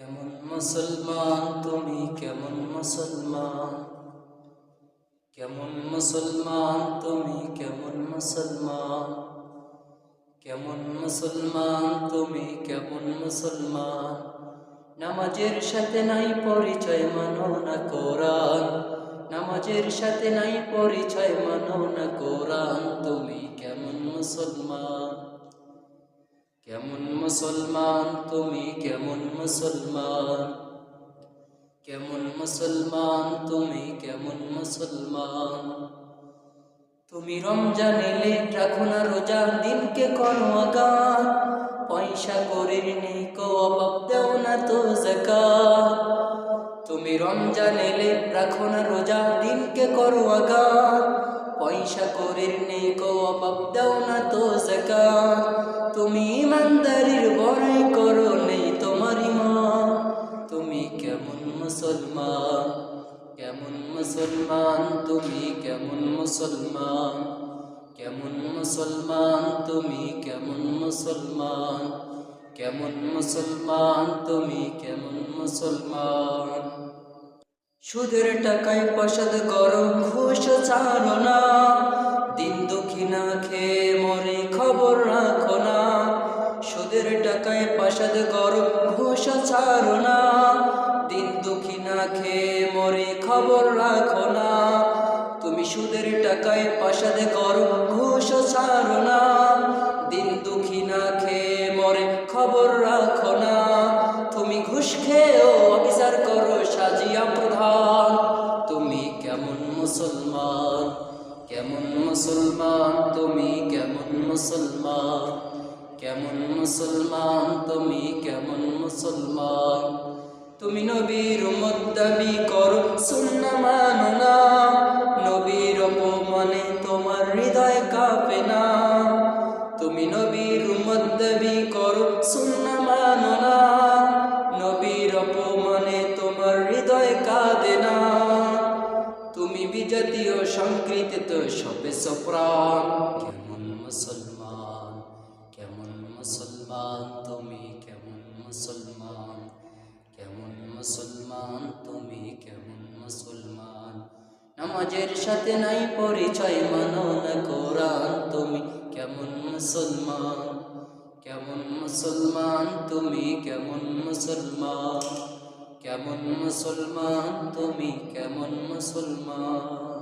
কেমন মুসলমান তুমি, কেমন মুসলমান, কেমন মুসলমান তুমি, কেমন মুসলমান, কেমন মুসলমান তুমি, কেমন মুসলমান। নামাজের সাথে নাই পরিচয়, মানো না কোরআন। নামাজের সাথে নাই পরিচয়, মানো না কোরআন। তুমি কেমন মুসলমান, কেমন মুসলমান তুমি, কেমন মুসলমান, কেমন মুসলমান তুমি, কেমন মুসলমান। তুমি রমজান এলে রাখো না রোজা, দিনকে করো আগান। পয়সা করির নিকো অভাব দেও না তো যাকাত। তুমি রমজান এলে রাখো না রোজা, দিনকে করো আগান। পয়সা করির নিকো অভাব দেও না তো যাকাত। তুমি ইমানদারির বড়াই করো, নেই তোমার ঈমান। তুমি কেমন মুসলমান, কেমন মুসলমান তুমি, কেমন মুসলমান, কেমন মুসলমান তুমি, কেমন মুসলমান, কেমন মুসলমান তুমি, কেমন মুসলমান। সুদের টাকায় প্রসাদ করো, ঘুষ ছাড়ো না। দিন দুঃখী না খেয়ে মরে, খবর রাখো না। সুদের টাকায় প্রসাদ করো, ঘুষ ছাড়ো না। দিন দুঃখী না খেয়ে মরে, খবর রাখো না। তুমি সুদের টাকায় প্রসাদ করো, ঘুষ ছাড়ো না। দিন দুঃখী না খেয়ে মরে, খবর রাখো না। তুমি ঘুষ খেয়েও অবিচার করো, সাজিয়া প্রধান। তুমি কেমন মুসলমান, কেমন মুসলমান তুমি, কেমন মুসলমান, কেমন মুসলমান তুমি, কেমন মুসলমান। তুমি নবীর উম্মত দাবি করো, সুন্নাহ মানো না। নবীর অপমানে তোমার হৃদয় কাঁপে না। তুমি নবীর উম্মত দাবি করো, সুন্নাহ মানো না। নবীর অপমানে তোমার হৃদয় কাঁদে না। তুমি বিজাতীয় সংকৃতিত সবে প্রাণ। কেমন মুসলমান, কেমন মুসলমান তুমি, কেমন মুসলমান, কেমন মুসলমান তুমি, কেমন মুসলমান। নামাজের সাথে নাই পরিচয়, মানো না কোরআন। তুমি কেমন মুসলমান, কেমন মুসলমান তুমি, কেমন মুসলমান, কেমন মুসলমান তুমি, কেমন মুসলমান।